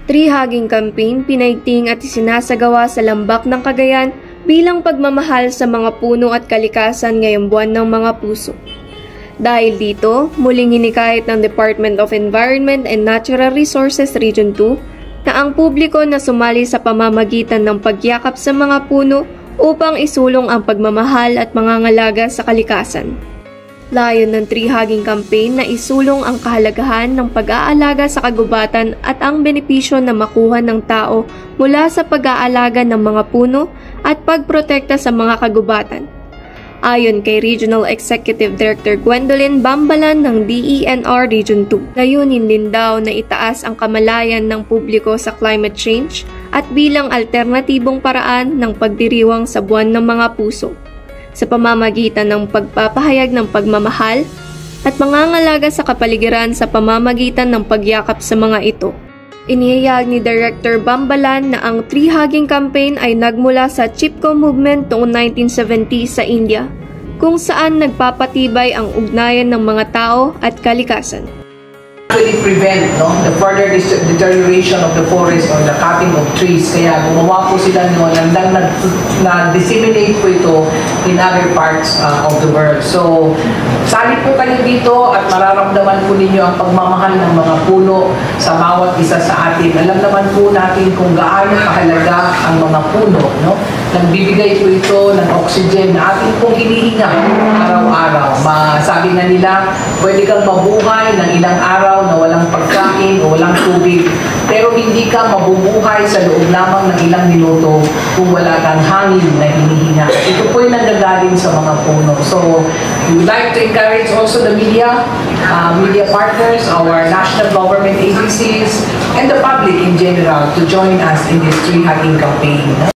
Tree Hugging Campaign pinaigting at isinasagawa sa Lambak ng Cagayan bilang pagmamahal sa mga puno at kalikasan ngayong buwan ng mga puso. Dahil dito, muling hinikayat ng Department of Environment and Natural Resources Region 2 na ang publiko na sumali sa pamamagitan ng pagyakap sa mga puno upang isulong ang pagmamahal at pangangalaga sa kalikasan. Layon ng Tree Hugging Campaign na isulong ang kahalagahan ng pag-aalaga sa kagubatan at ang benepisyo na makuha ng tao mula sa pag-aalaga ng mga puno at pagprotekta sa mga kagubatan. Ayon kay Regional Executive Director Gwendolyn Bambalan ng DENR Region 2, layunin din daw na itaas ang kamalayan ng publiko sa climate change at bilang alternatibong paraan ng pagdiriwang sa buwan ng mga puso, sa pamamagitan ng pagpapahayag ng pagmamahal at pangangalaga sa kapaligiran sa pamamagitan ng pagyakap sa mga ito. Inihayag ni Director Bambalan na ang Tree Hugging Campaign ay nagmula sa Chipko Movement noong 1970 sa India, kung saan nagpapatibay ang ugnayan ng mga tao at kalikasan. Actually prevent the further deterioration of the forest or the cutting of trees. Kaya gumawa po sila na-disseminate po ito in other parts of the world. So, sali po kayo dito at mararamdaman po ninyo ang pagmamahal ng mga puno sa bawat isa sa atin. Alam naman po natin kung gaano kahalaga ang mga puno. Nagbibigay po ito ng oxygen na atin pong hinihinga araw-araw. Sabi na nila, pwede kang mabuhay ng ilang araw na walang pagkain o walang tubig, pero hindi ka mabubuhay sa loob lamang ng ilang minuto kung wala kang hangin na hinihinga. Ito po yung nanggagaling sa mga puno. So, we would like to encourage also the media partners, our national government agencies, and the public in general to join us in this tree hugging campaign.